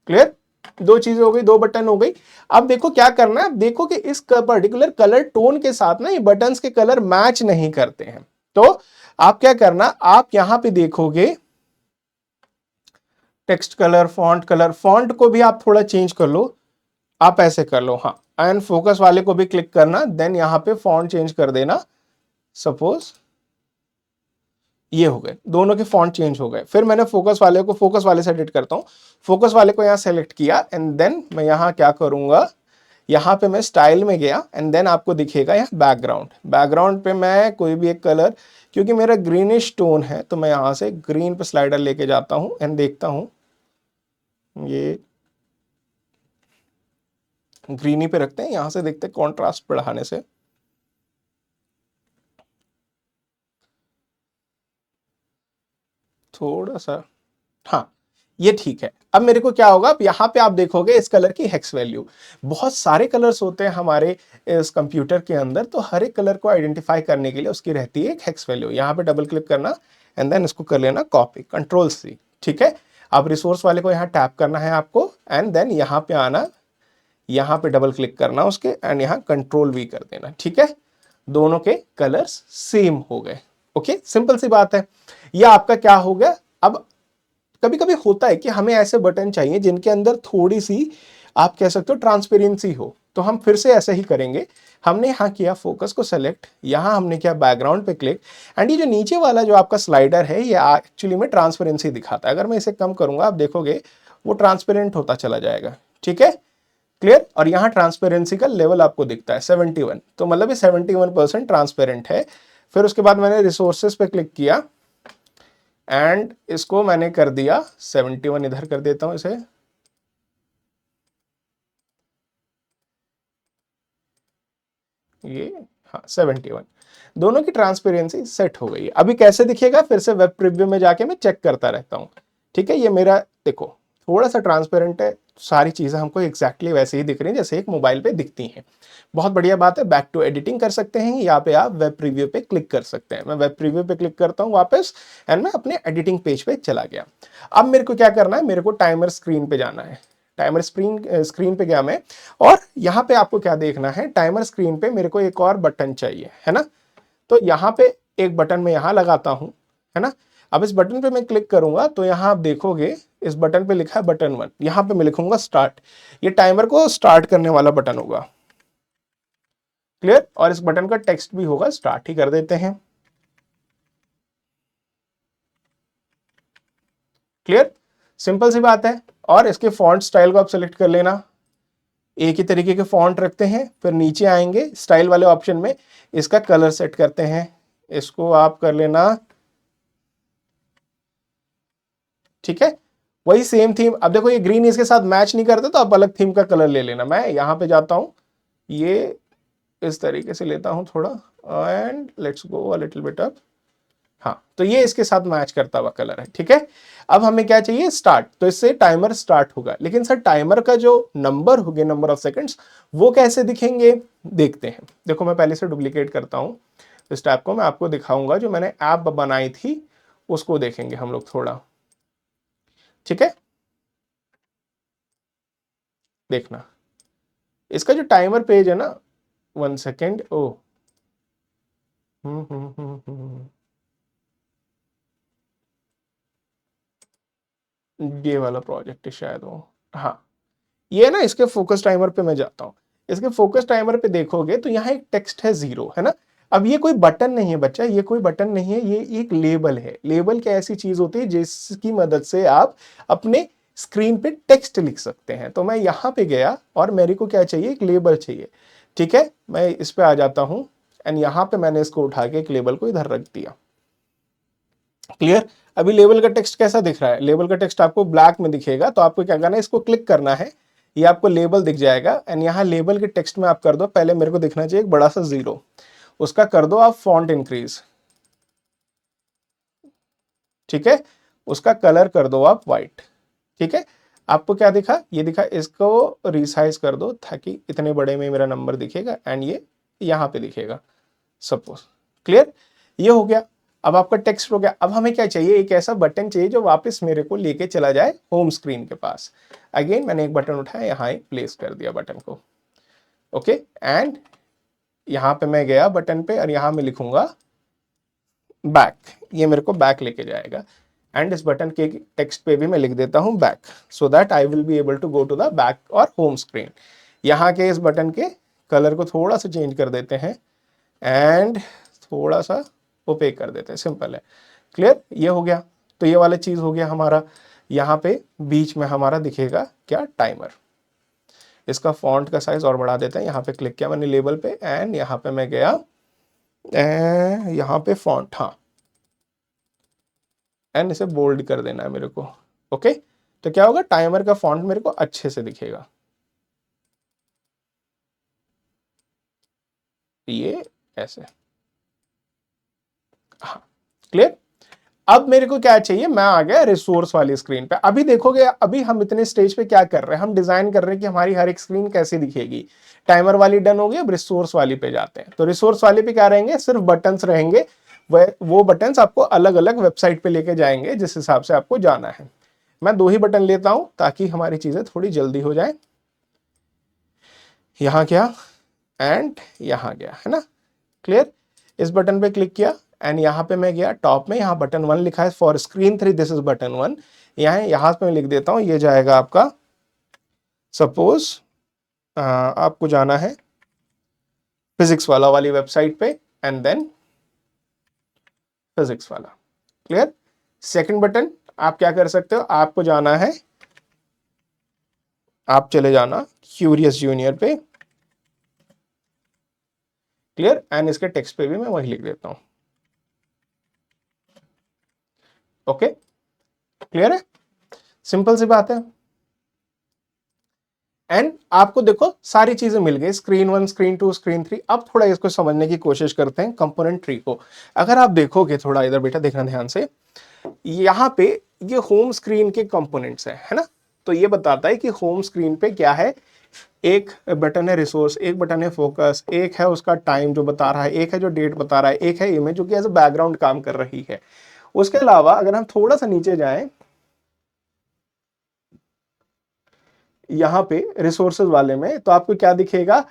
क्लियर, दो चीजें हो गई, दो बटन हो गई। अब देखो क्या करना है, अब देखो कि इस पर्टिकुलर कलर टोन के साथ ना ये बटन्स के कलर मैच नहीं करते हैं। तो आप क्या करना, आप यहां पे देखोगे टेक्स्ट कलर, फॉन्ट को भी आप थोड़ा चेंज कर लो। आप ऐसे कर लो, हाँ, एंड फोकस वाले को भी क्लिक करना, देन यहां पे फॉन्ट चेंज कर देना। सपोज ये हो गए, दोनों के फॉन्ट चेंज हो गए। फिर मैंने फोकस वाले को फोकस वाले से एडिट करता हूं, फोकस वाले को यहां सेलेक्ट किया, एंड देन मैं यहां क्या करूंगा, यहां पे मैं स्टाइल में गया, एंड देन आपको दिखेगा यहां बैकग्राउंड। बैकग्राउंड पे मैं कोई भी एक कलर, क्योंकि मेरा ग्रीनिश टोन है तो मैं यहां से ग्रीन पे स्लाइडर लेके जाता हूं, एंड देखता हूं ये ग्रीनी पे रखते हैं, यहां से देखते हैं कॉन्ट्रास्ट बढ़ाने से। थोड़ा सा, हाँ, ये ठीक है। अब मेरे को क्या होगा, अब यहाँ पे आप देखोगे इस कलर की हेक्स वैल्यू, बहुत सारे कलर्स होते हैं हमारे इस कंप्यूटर के अंदर, तो हर एक कलर को आइडेंटिफाई करने के लिए उसकी रहती है एक हेक्स वैल्यू। यहाँ पे डबल क्लिक करना, एंड देन इसको कर लेना कॉपी, कंट्रोल-C। ठीक है, अब रिसोर्स वाले को यहाँ टैप करना है आपको, एंड देन यहाँ पे आना, यहाँ पे डबल क्लिक करना उसके, एंड यहाँ कंट्रोल-V कर देना। ठीक है, दोनों के कलर्स सेम हो गए। ओके, सिंपल सी बात है। यह आपका क्या हो गया। अब कभी कभी होता है कि हमें ऐसे बटन चाहिए जिनके अंदर थोड़ी सी, आप कह सकते हो, ट्रांसपेरेंसी हो, तो हम फिर से ऐसे ही करेंगे। हमने यहाँ किया फोकस को सेलेक्ट, यहाँ हमने किया बैकग्राउंड पे क्लिक, एंड ये जो नीचे वाला जो आपका स्लाइडर है ये एक्चुअली में ट्रांसपेरेंसी दिखाता है। अगर मैं इसे कम करूंगा, आप देखोगे वो ट्रांसपेरेंट होता चला जाएगा। ठीक है, क्लियर, और यहाँ ट्रांसपेरेंसी का लेवल आपको दिखता है 71, तो मतलब ये 71% ट्रांसपेरेंट है। फिर उसके बाद मैंने रिसोर्सेस पे क्लिक किया, एंड इसको मैंने कर दिया 71, इधर कर देता हूं इसे, ये, हाँ 71, दोनों की ट्रांसपेरेंसी सेट हो गई है। अभी कैसे दिखेगा, फिर से वेब प्रीव्यू में जाके मैं चेक करता रहता हूं। ठीक है, ये मेरा देखो थोड़ा सा ट्रांसपेरेंट है, सारी चीजें हमको एग्जैक्टली वैसे ही दिख रही हैं जैसे एक मोबाइल पे दिखती हैं। बहुत बढ़िया बात है, बैक टू एडिटिंग कर सकते हैं, यहाँ पे आप वेब प्रीव्यू पे क्लिक कर सकते हैं। मैं वेब प्रीव्यू पे क्लिक करता हूँ वापस, एंड मैं अपने एडिटिंग पेज पे चला गया। अब मेरे को क्या करना है, मेरे को टाइमर स्क्रीन पे जाना है। टाइमर स्क्रीन पे गया मैं, और यहाँ पे आपको क्या देखना है, टाइमर स्क्रीन पे मेरे को एक और बटन चाहिए, है ना। तो यहाँ पे एक बटन में यहाँ लगाता हूँ, है ना। अब इस बटन पे मैं क्लिक करूंगा तो यहां आप देखोगे इस बटन पे लिखा है बटन 1, यहां पे मैं लिखूंगा स्टार्ट, ये टाइमर को स्टार्ट करने वाला बटन होगा। क्लियर? और इस बटन का टेक्स्ट भी होगा, स्टार्ट ही कर देते हैं। क्लियर? सिंपल सी बात है। और इसके फॉन्ट स्टाइल को आप सिलेक्ट कर लेना, एक ही तरीके के फॉन्ट रखते हैं, फिर नीचे आएंगे स्टाइल वाले ऑप्शन में इसका कलर सेट करते हैं, इसको आप कर लेना, ठीक है। वही सेम थीम, अब देखो ये ग्रीन इसके साथ मैच नहीं करता तो आप अलग थीम का कलर ले लेना। मैं यहां पे जाता हूं, ये इस तरीके से लेता हूं थोड़ा, and let's go a little bit up. हाँ, तो ये इसके साथ मैच करता हुआ कलर है, ठीक है। अब हमें क्या चाहिए, स्टार्ट, तो इससे टाइमर स्टार्ट होगा। लेकिन सर टाइमर का जो नंबर होगा, नंबर ऑफ सेकंड्स, वो कैसे दिखेंगे, देखते हैं। देखो मैं पहले से डुप्लीकेट करता हूं इस टैब को, मैं आपको दिखाऊंगा जो मैंने ऐप बनाई थी उसको देखेंगे हम लोग थोड़ा, ठीक है। देखना इसका जो टाइमर पेज है ना, 1 सेकेंड, ओ ये वाला प्रोजेक्ट है शायद वो, हाँ ये ना, इसके फोकस टाइमर पे मैं जाता हूँ। इसके फोकस टाइमर पे देखोगे तो यहाँ एक टेक्स्ट है 0, है ना। अब ये कोई बटन नहीं है बच्चा, ये कोई बटन नहीं है, ये एक लेबल है। लेबल क्या ऐसी चीज होती है जिसकी मदद से आप अपने स्क्रीन पे टेक्स्ट लिख सकते हैं। तो मैं यहाँ पे गया और मेरे को क्या चाहिए, एक लेबल चाहिए, ठीक है। मैं इस पे आ जाता हूँ एंड यहाँ पे मैंने इसको उठा के एक लेबल को इधर रख दिया। क्लियर? अभी लेबल का टेक्स्ट कैसा दिख रहा है, लेबल का टेक्स्ट आपको ब्लैक में दिखेगा, तो आपको क्या करना है, इसको क्लिक करना है, ये आपको लेबल दिख जाएगा। एंड यहाँ लेबल के टेक्स्ट में आप कर दो, पहले मेरे को दिखना चाहिए एक बड़ा सा 0, उसका कर दो आप फॉन्ट इंक्रीज, ठीक है। उसका कलर कर दो आप व्हाइट, ठीक है। आपको क्या दिखा, ये दिखा, इसको रिसाइज कर दो ताकि इतने बड़े में मेरा नंबर दिखेगा एंड ये यहाँ पे दिखेगा सपोज। क्लियर? ये हो गया। अब आपका टेक्स्ट हो गया। अब हमें क्या चाहिए, एक ऐसा बटन चाहिए जो वापस मेरे को लेके चला जाए होम स्क्रीन के पास। अगेन मैंने एक बटन उठाया, यहाँ एक प्लेस कर दिया बटन को, ओके। एंड यहाँ पे मैं गया बटन पे और यहाँ मैं लिखूंगा बैक, ये मेरे को बैक लेके जाएगा। एंड इस बटन के टेक्स्ट पे भी मैं लिख देता हूँ back, so that I will be able to go to the back और होम स्क्रीन। यहाँ के इस बटन के कलर को थोड़ा सा चेंज कर देते हैं एंड थोड़ा सा ओपेक कर देते हैं, सिंपल है। क्लियर? ये हो गया। तो ये वाला चीज हो गया हमारा। यहाँ पे बीच में हमारा दिखेगा क्या, टाइमर। इसका फॉन्ट का साइज और बढ़ा देते हैं, यहाँ पे क्लिक किया मैंने लेबल पे एंड यहाँ पे मैं गया, यहाँ पे फॉन्ट, हाँ, एंड इसे बोल्ड कर देना है मेरे को, ओके। तो क्या होगा, टाइमर का फॉन्ट मेरे को अच्छे से दिखेगा, ये ऐसे, हाँ। क्लियर? अब मेरे को क्या चाहिए, मैं आ गया रिसोर्स वाली स्क्रीन पे। अभी देखोगे, अभी हम इतने स्टेज पे क्या कर रहे हैं, हम डिजाइन कर रहे हैं कि हमारी हर एक स्क्रीन कैसी दिखेगी। टाइमर वाली डन होगी, अब रिसोर्स वाली पे जाते हैं। तो रिसोर्स वाले पे क्या रहेंगे, सिर्फ बटन्स रहेंगे। वो बटन्स आपको अलग अलग वेबसाइट पे लेके जाएंगे जिस हिसाब से आपको जाना है। मैं 2 ही बटन लेता हूं ताकि हमारी चीजें थोड़ी जल्दी हो जाए। यहां क्या एंड यहां गया, है ना। क्लियर? इस बटन पे क्लिक किया एंड यहाँ पे मैं गया टॉप में, यहाँ बटन 1 लिखा है for screen 3, this is button 1। यहाँ पे मैं लिख देता हूँ, ये जाएगा आपका, सपोज आपको जाना है फिजिक्स वाली वेबसाइट पे एंड देन फिजिक्स वाला। क्लियर? सेकंड बटन आप क्या कर सकते हो, आपको जाना है, आप चले जाना क्यूरियस जूनियर पे। क्लियर? एंड इसके टेक्स्ट पे भी मैं वही लिख देता हूं, ओके। क्लियर है? सिंपल सी बात है। एंड आपको देखो सारी चीजें मिल गई, स्क्रीन 1, स्क्रीन 2, स्क्रीन 3। अब थोड़ा इसको समझने की कोशिश करते हैं कंपोनेंट ट्री को। अगर आप देखोगे थोड़ा इधर बेटा, देखना ध्यान से, यहाँ पे ये होम स्क्रीन के कंपोनेंट्स है ना। तो ये बताता है कि होम स्क्रीन पे क्या है, एक बटन है रिसोर्स, एक बटन है फोकस, एक है उसका टाइम जो बता रहा है, एक है जो डेट बता रहा है, एक है इमेज जो कि एज अ बैकग्राउंड काम कर रही है। उसके अलावा अगर हम थोड़ा सा नीचे जाएं, यहाँ पे रिसोर्सेज वाले में, तो आपको क्या दिखेगा,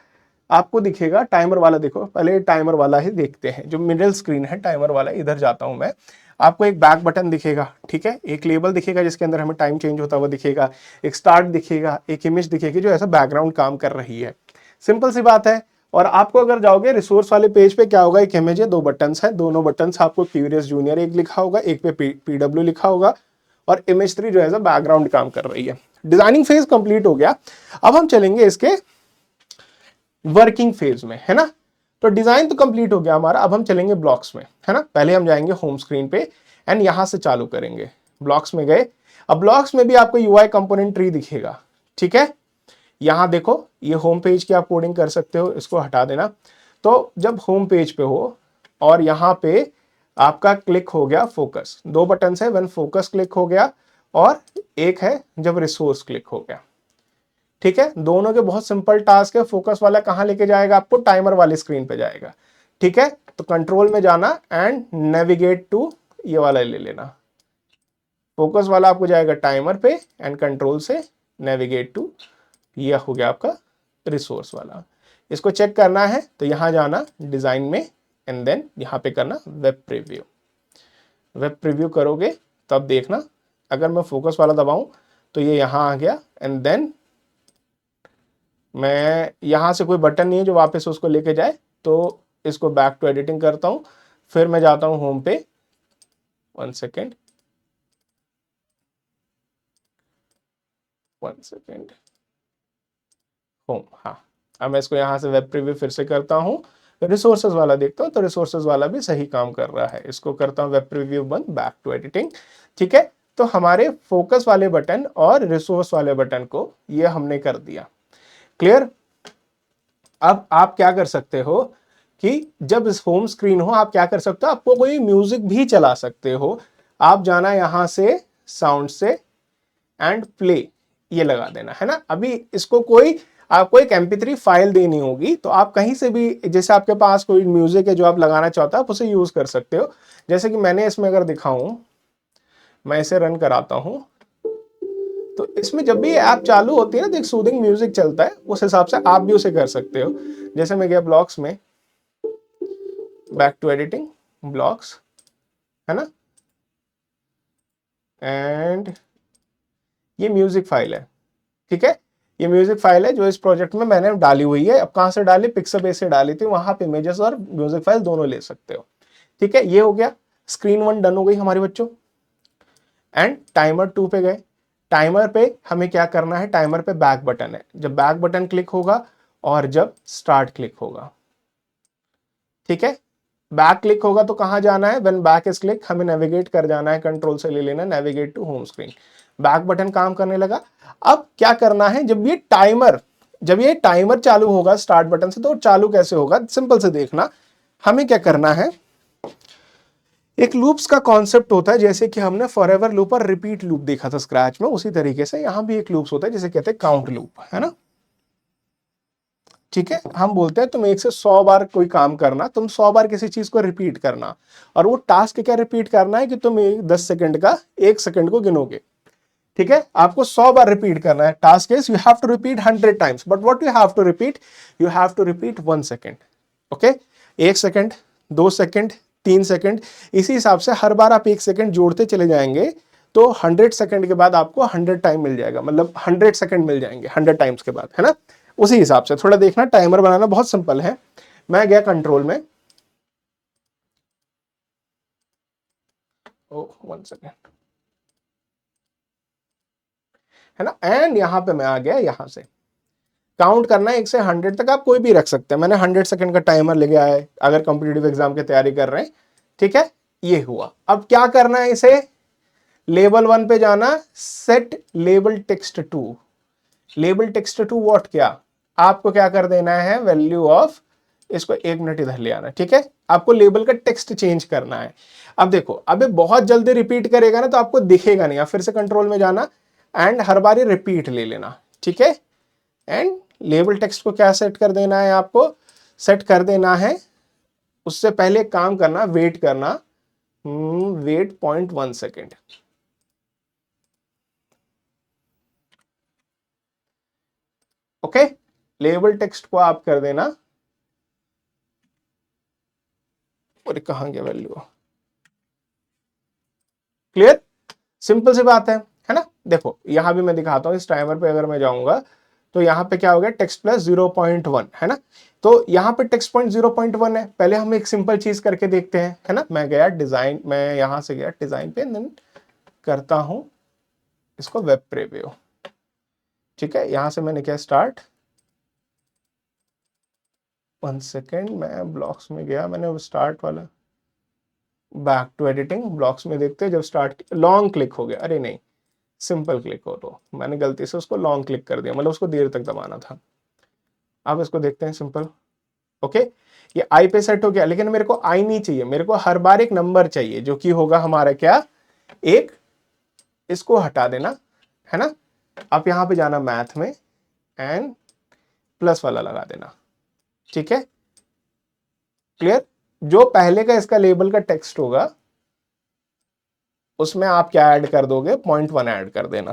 आपको दिखेगा टाइमर वाला। देखो पहले टाइमर वाला ही देखते हैं, जो मिडिल स्क्रीन है टाइमर वाला, इधर जाता हूं मैं। आपको एक बैक बटन दिखेगा, ठीक है, एक लेबल दिखेगा जिसके अंदर हमें टाइम चेंज होता हुआ दिखेगा, एक स्टार्ट दिखेगा, एक इमेज दिखेगी जो ऐसा बैकग्राउंड काम कर रही है। सिंपल सी बात है। और आपको अगर जाओगे रिसोर्स वाले पेज पे, क्या होगा, एक इमेज है, दो बटन्स है, दोनों बटन्स आपको क्यूरियस जूनियर एक लिखा होगा, एक पे पीडब्ल्यू लिखा होगा, और इमेज 3 जो है बैकग्राउंड काम कर रही है। डिजाइनिंग फेज कंप्लीट हो गया। अब हम चलेंगे इसके वर्किंग फेज में, है ना। तो डिजाइन तो कंप्लीट हो गया हमारा, अब हम चलेंगे ब्लॉक्स में, है ना। पहले हम जाएंगे होम स्क्रीन पे एंड यहां से चालू करेंगे। ब्लॉक्स में गए। अब ब्लॉक्स में भी आपको यूआई कंपोनेंट ट्री दिखेगा, ठीक है। यहां देखो, ये होम पेज की आप कोडिंग कर सकते हो, इसको हटा देना। तो जब होम पेज पे हो और यहां पे आपका क्लिक हो गया फोकस, दो बटन है, वन फोकस क्लिक हो गया और एक है जब रिसोर्स क्लिक हो गया, ठीक है। दोनों के बहुत सिंपल टास्क है। फोकस वाला कहां लेके जाएगा आपको, टाइमर वाली स्क्रीन पे जाएगा, ठीक है। तो कंट्रोल में जाना एंड नेविगेट टू, ये वाला ले लेना। फोकस वाला आपको जाएगा टाइमर पे एंड कंट्रोल से नेविगेट टू, ये हो गया आपका रिसोर्स वाला। इसको चेक करना है तो यहां जाना डिजाइन में एंड देन यहां पे करना वेब प्रीव्यू। वेब प्रीव्यू करोगे तब देखना, अगर मैं फोकस वाला दबाऊं तो ये यहां आ गया एंड देन मैं यहां से कोई बटन नहीं है जो वापस उसको लेके जाए, तो इसको बैक टू एडिटिंग करता हूं, फिर मैं जाता हूं होम पे। 1 सेकेंड, 1 सेकेंड, होम, हाँ। अब मैं इसको यहां से वेब प्रीव्यू फिर से करता हूं, रिसोर्सेज वाला देखता हूं, तो रिसोर्सेज वाला भी सही काम कर रहा है। इसको करता हूं वेब प्रीव्यू बंद, बैक टू एडिटिंग, ठीक है। तो हमारे फोकस वाले बटन और रिसोर्स वाले बटन को ये हमने कर दिया, क्लियर। अब आप क्या कर सकते हो कि जब इस होम स्क्रीन हो, आप क्या कर सकते हो, आपको कोई म्यूजिक भी चला सकते हो। आप जाना यहां से साउंड से एंड प्ले, ये लगा देना, है ना। अभी इसको कोई आपको एक MP3 फाइल देनी होगी, तो आप कहीं से भी, जैसे आपके पास कोई म्यूजिक है जो आप लगाना चाहते हो, आप उसे यूज कर सकते हो। जैसे कि मैंने इसमें अगर दिखाऊं, मैं इसे रन कराता हूं, तो इसमें जब भी ऐप चालू होती है ना, तो एक सूदिंग म्यूजिक चलता है, उस हिसाब से आप भी उसे कर सकते हो। जैसे मैं गया ब्लॉक्स में, बैक टू एडिटिंग, ब्लॉक्स, है ना, एंड ये म्यूजिक फाइल है, ठीक है। ये म्यूजिक फाइल है जो इस प्रोजेक्ट में मैंने डाली हुई है। अब कहां से डाली, पिक्साबेस से डाली थी, वहां पे इमेजेस और म्यूजिक फाइल दोनों ले सकते हो, ठीक है। ये हो गया, स्क्रीन 1 डन हो गई हमारे बच्चों। एंड टाइमर 2 पे गए। टाइमर पे हमें क्या करना है, टाइमर पे बैक बटन है, जब बैक बटन क्लिक होगा और जब स्टार्ट क्लिक होगा, ठीक है। बैक क्लिक होगा तो कहां जाना है, व्हेन बैक इज क्लिक हमें नेविगेट कर जाना है, कंट्रोल से ले लेना navigate to home screen. Back button काम करने लगा। अब क्या करना है, जब ये टाइमर चालू होगा स्टार्ट बटन से, तो चालू कैसे होगा, सिंपल से देखना। हमें क्या करना है, एक लूप्स का कॉन्सेप्ट होता है, जैसे कि हमने फॉरएवर लूप और रिपीट लूप देखा था स्क्रैच में, उसी तरीके से यहां भी एक लूप्स होता है जिसे कहते हैं काउंट लूप, है ना, ठीक है। हम बोलते हैं तुम 1 से 100 बार कोई काम करना, तुम 100 बार किसी चीज को रिपीट करना, और वो टास्क क्या रिपीट करना है कि तुम 10 सेकंड का 1 सेकंड को गिनोगे, ठीक है। आपको 100 बार रिपीट करना है। Task is you have to repeat 100 times, but what you have to repeat, you have to repeat 1 second, okay. 1 second, 2 second, 3 second, इसी हिसाब से हर बार आप 1 सेकंड जोड़ते चले जाएंगे, तो 100 सेकंड के बाद आपको 100 टाइम मिल जाएगा, मतलब 100 सेकंड मिल जाएंगे 100 टाइम्स के बाद, है ना। उसी हिसाब से थोड़ा देखना, टाइमर बनाना बहुत सिंपल है। मैं गया कंट्रोल में, ओ 1 सेकंड, है ना, एंड यहां पे मैं आ गया। यहां से काउंट करना है 1 से 100 तक, आप कोई भी रख सकते हैं। मैंने 100 सेकंड का टाइमर ले गया है, अगर कॉम्पिटिटिव एग्जाम की तैयारी कर रहे हैं, ठीक है। ये हुआ। अब क्या करना है, इसे लेबल 1 पे जाना, set label text to. Label text to what, क्या आपको क्या कर देना है, वैल्यू ऑफ, इसको 1 मिनट इधर ले आना, ठीक है। आपको लेबल का टेक्स्ट चेंज करना है। अब देखो, अब ये बहुत जल्दी रिपीट करेगा ना, तो आपको दिखेगा नहीं। आप फिर से कंट्रोल में जाना एंड हर बार ये रिपीट ले लेना, ठीक है। एंड लेबल टेक्स्ट को क्या सेट कर देना है, आपको सेट कर देना है, उससे पहले काम करना, वेट करना, wait 0.1 second, okay. Label text को आप कर देना, और कहां गया वैल्यू, क्लियर, सिंपल सी बात है ना। देखो यहां भी मैं दिखाता हूं, इस टाइमर पे अगर मैं जाऊंगा तो यहाँ पे क्या हो गया, टेक्स्ट प्लस 0.1 है ना। तो यहाँ पे टेक्स्ट पॉइंट 0.1 है। पहले हम एक सिंपल चीज करके देखते हैं, है ना। मैं गया डिजाइन, मैं यहां से गया डिजाइन पे, देन करता हूं इसको वेब प्रीव्यू। ठीक है, यहां से मैंने किया स्टार्ट, 1 सेकेंड, मैं ब्लॉक्स में गया, मैंने वो स्टार्ट वाला, बैक टू एडिटिंग, ब्लॉक्स में देखते हैं जब स्टार्ट, लॉन्ग क्लिक हो गया, अरे नहीं सिंपल क्लिक हो, तो मैंने गलती से उसको लॉन्ग क्लिक कर दिया, मतलब उसको देर तक दबाना था। अब इसको देखते हैं सिंपल, ओके। ये आई पे सेट हो गया, लेकिन मेरे को आई नहीं चाहिए, मेरे को हर बार एक नंबर चाहिए जो कि होगा हमारा क्या, एक, इसको हटा देना, है ना। आप यहां पे जाना मैथ में एंड प्लस वाला लगा देना, ठीक है, क्लियर। जो पहले का इसका लेबल का टेक्स्ट होगा उसमें आप क्या ऐड कर दोगे, 0.1 ऐड कर देना,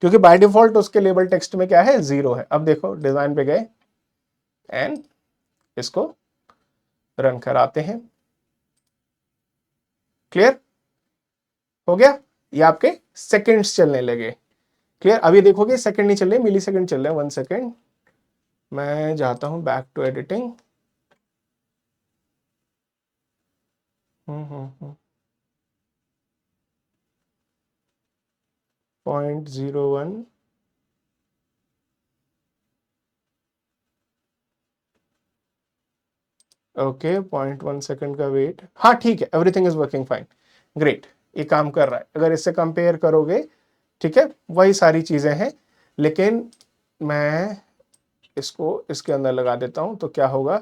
क्योंकि बाय डिफॉल्ट उसके लेबल टेक्स्ट में क्या है, 0 है। अब देखो डिजाइन पे गए एंड इसको रन कराते हैं, क्लियर हो गया। ये आपके सेकंड्स चलने लगे, क्लियर। अभी देखोगे सेकंड नहीं चल रहे, मिली सेकंड चल रहे हैं, 1 सेकंड। मैं जाता हूं back to editing, 0.01, okay, 0.1 second का वेट, हाँ ठीक है, everything is working fine, great, ये काम कर रहा है। अगर इससे कंपेयर करोगे, ठीक है, वही सारी चीजें हैं, लेकिन मैं इसको इसके अंदर लगा देता हूं तो क्या होगा,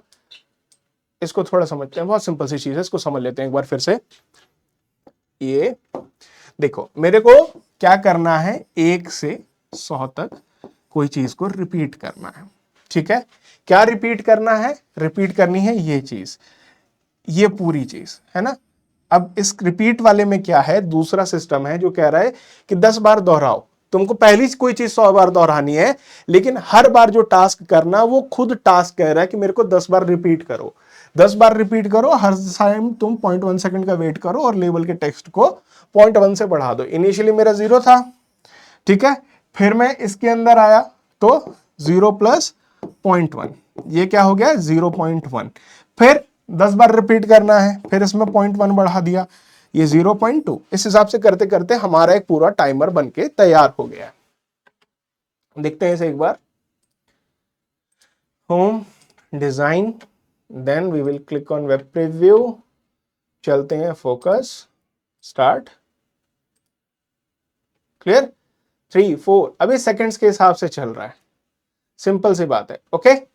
इसको थोड़ा समझते हैं, बहुत सिंपल सी चीज है, इसको समझ लेते हैं एक बार फिर से। ये देखो, मेरे को क्या करना है, 1 से 100 तक कोई चीज को रिपीट करना है, ठीक है। क्या रिपीट करना है, रिपीट करनी है ये चीज, ये पूरी चीज, है ना। अब इस रिपीट वाले में क्या है, दूसरा सिस्टम है जो कह रहा है कि 10 बार दोहराओ, तुमको पहली कोई चीज 100 बार दोहरानी है, लेकिन हर बार जो टास्क करना वो खुद टास्क कह रहा है कि मेरे को 10 बार रिपीट करो, 10 बार रिपीट करो, हर टाइम तुम 0.1 सेकंड का वेट करो और लेबल के टेक्स्ट को 0.1 से बढ़ा दो। इनिशियली मेरा 0 था, ठीक है, फिर मैं इसके अंदर आया तो 0 प्लस 0.1, ये क्या हो गया, 0.1, फिर 10 बार रिपीट करना है, फिर इसमें 0.1 बढ़ा दिया, ये 0.2। इस हिसाब से करते करते हमारा एक पूरा टाइमर बनके तैयार हो गया। देखते हैं इसे एक बार, home design, then we will click on web preview, चलते हैं फोकस, स्टार्ट, क्लियर, 3 4, अभी सेकंड्स के हिसाब से चल रहा है, सिंपल सी बात है, ओके।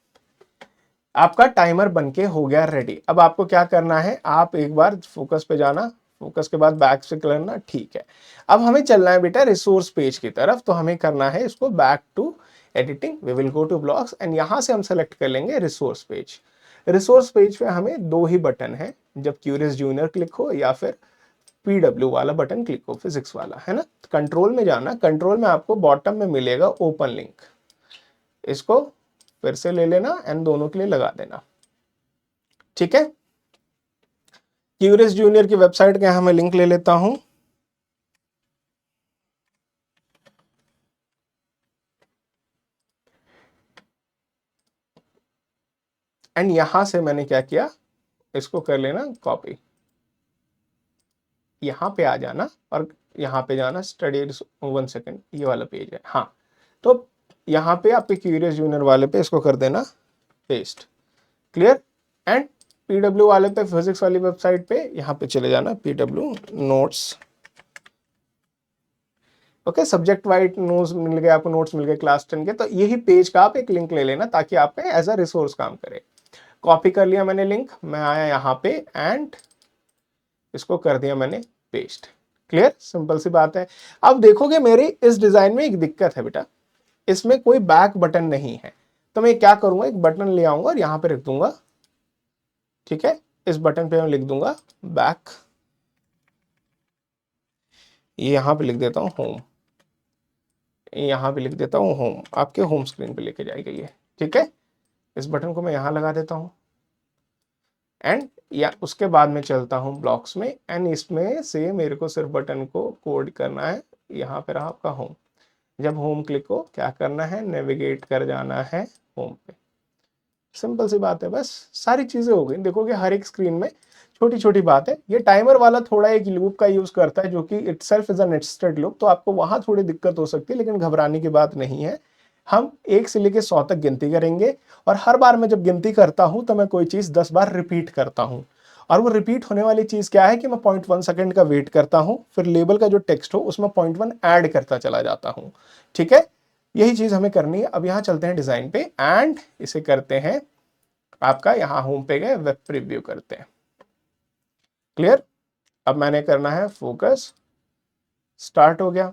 आपका टाइमर बनके हो गया रेडी। अब आपको क्या करना है, आप एक बार फोकस पे जाना, फोकस के बाद बैक से करना, ठीक है। अब हमें चलना है बेटा रिसोर्स पेज की तरफ, तो हमें करना है इसको back to editing, we will go to blocks and यहां से हम सेलेक्ट कर लेंगे रिसोर्स पेज। रिसोर्स पेज पे हमें 2 ही बटन है, जब क्यूरियस जूनियर क्लिक हो या फिर पीडब्ल्यू वाला बटन क्लिक हो, फिजिक्स वाला, है ना। कंट्रोल में जाना, कंट्रोल में आपको बॉटम में मिलेगा ओपन लिंक, इसको फिर से ले लेना एंड दोनों के लिए लगा देना, ठीक है। क्यूरियस जूनियर की वेबसाइट का यहां मैं लिंक ले लेता हूं, एंड यहां से मैंने क्या किया, इसको कर लेना कॉपी, यहां पे आ जाना और यहां पे जाना स्टडी, 1 सेकेंड, ये वाला पेज है, हाँ। तो यहां पे आपके क्यूरियस जूनियर वाले पे इसको कर देना पेस्ट, क्लियर। एंड पीडब्ल्यू वाले पे, फिजिक्स वाली वेबसाइट पे यहां पे चले जाना, PW notes, okay. Subject wise notes मिल गए आपको, नोट्स मिल गए क्लास 10 के, तो यही पेज का आप एक लिंक ले लेना ताकि आपके एज अ रिसोर्स काम करे। कॉपी कर लिया मैंने लिंक, मैं आया यहाँ पे एंड इसको कर दिया मैंने पेस्ट, क्लियर, सिंपल सी बात है। अब देखोगे मेरे इस डिजाइन में एक दिक्कत है बेटा, इसमें कोई बैक बटन नहीं है, तो मैं क्या करूंगा, एक बटन ले आऊंगा और यहां पे रख दूंगा, ठीक है। इस बटन पे मैं लिख दूंगा बैक, ये यहां पे लिख देता हूं होम, यहां पे लिख देता हूं होम, आपके होम स्क्रीन पे लेके जाएगा ये, ठीक है। इस बटन को मैं यहां लगा देता हूं, एंड या उसके बाद में चलता हूँ ब्लॉक्स में एंड इसमें से मेरे को सिर्फ बटन को कोड करना है। यहाँ पे रहा आपका होम। जब होम क्लिक हो क्या करना है, नेविगेट कर जाना है होम पे। सिंपल सी बात है, बस सारी चीजें हो गई। देखोगे हर एक स्क्रीन में छोटी छोटी बात है। ये टाइमर वाला थोड़ा एक लूप का यूज करता है जो कि itself is a nested loop, तो आपको वहां थोड़ी दिक्कत हो सकती है, लेकिन घबराने की बात नहीं है। हम 1 से लेकर 100 तक गिनती करेंगे और हर बार मैं जब गिनती करता हूं तो मैं कोई चीज 10 बार रिपीट करता हूं। और वो रिपीट होने वाली चीज क्या है कि मैं 0.1 सेकंड का वेट करता हूं, फिर लेबल का जो टेक्स्ट हो उसमें 0.1 ऐड करता चला जाता हूं। ठीक है, यही चीज हमें करनी है। अब यहां चलते हैं डिजाइन पे एंड इसे करते हैं आपका, यहां होम पे गए वेब प्रीव्यू करते हैं। क्लियर। अब मैंने करना है फोकस, स्टार्ट हो गया।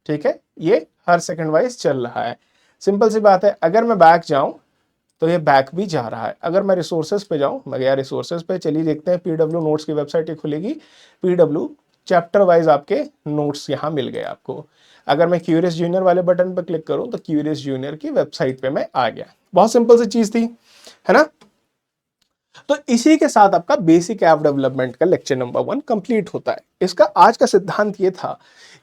ठीक है, ये हर सेकंड वाइज चल रहा है। सिंपल सी बात है, अगर मैं बैक जाऊं तो ये बैक भी जा रहा है। अगर मैं रिसोर्सेज पे जाऊं, मैं गया रिसोर्सेज पे, चलिए देखते हैं पीडब्ल्यू नोट्स की वेबसाइट खुलेगी। पीडब्ल्यू चैप्टर वाइज आपके नोट्स यहाँ मिल गए आपको। अगर मैं क्यूरियस जूनियर वाले बटन पर क्लिक करूं तो क्यूरियस जूनियर की वेबसाइट पे मैं आ गया। बहुत सिंपल सी चीज थी, है ना। तो इसी के साथ आपका बेसिक ऐप डेवलपमेंट का लेक्चर नंबर 1 कंप्लीट होता है। इसका आज का सिद्धांत ये था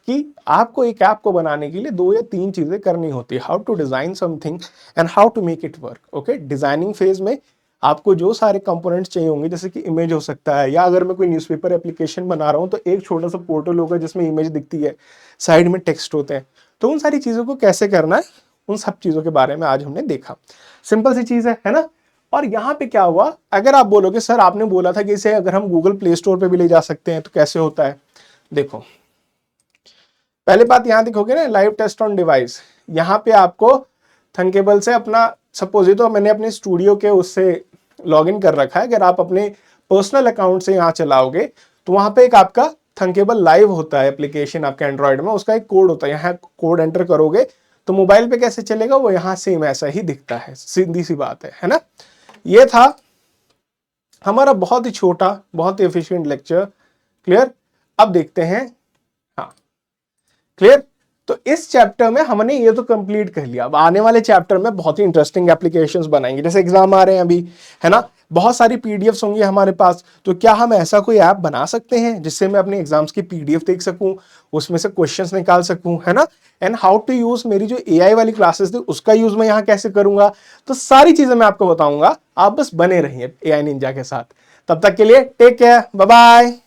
कि आपको एक ऐप को बनाने के लिए 2 या 3 चीजें करनी होती है। How to design something and how to make it work. Okay, designing phase में आपको जो सारे कंपोनेंट्स चाहिए होंगे, जैसे कि इमेज हो सकता है, या अगर मैं कोई न्यूज़पेपर एप्लीकेशन बना रहा हूं तो एक छोटा सा पोर्टल होगा जिसमें इमेज दिखती है, साइड में टेक्स्ट होते हैं। तो उन सारी चीजों को कैसे करना है, उन सब चीजों के बारे में आज हमने देखा। सिंपल सी चीज है ना। और यहां पे क्या हुआ, अगर आप बोलोगे सर आपने बोला था कि इसे अगर हम गूगल प्ले स्टोर पे भी ले जा सकते हैं तो कैसे होता है। देखो, पहले बात यहां देखोगे ना, लाइव टेस्ट ऑन डिवाइस। यहां पे आपको थंकेबल से अपना, सपोज ये तो मैंने अपने स्टूडियो के उससे लॉगिन कर रखा है, अगर आप अपने पर्सनल अकाउंट से यहां चलाओगे तो वहां पे एक आपका थंकेबल लाइव होता है एप्लीकेशन आपके एंड्रॉइड में, उसका एक कोड होता है। यहाँ कोड एंटर करोगे तो मोबाइल पे कैसे चलेगा, वो यहां सेम ऐसा ही दिखता है। सीधी सी बात है ना। ये था हमारा बहुत ही छोटा, बहुत ही एफिशिएंट लेक्चर। क्लियर। अब देखते हैं, हाँ क्लियर। तो इस चैप्टर में हमने ये तो कंप्लीट कर लिया। अब आने वाले चैप्टर में बहुत ही इंटरेस्टिंग एप्लीकेशंस बनाएंगे। जैसे एग्जाम आ रहे हैं अभी, है ना, बहुत सारी पीडीएफ्स होंगी हमारे पास। तो क्या हम ऐसा कोई ऐप बना सकते हैं जिससे मैं अपने एग्जाम्स की पीडीएफ देख सकूं, उसमें से क्वेश्चंस निकाल सकूं, है ना। एंड हाउ टू यूज, मेरी जो एआई वाली क्लासेस थी उसका यूज मैं यहाँ कैसे करूंगा, तो सारी चीजें मैं आपको बताऊंगा। आप बस बने रहिए एआई निंजा के साथ। तब तक के लिए टेक केयर, बाय बाय।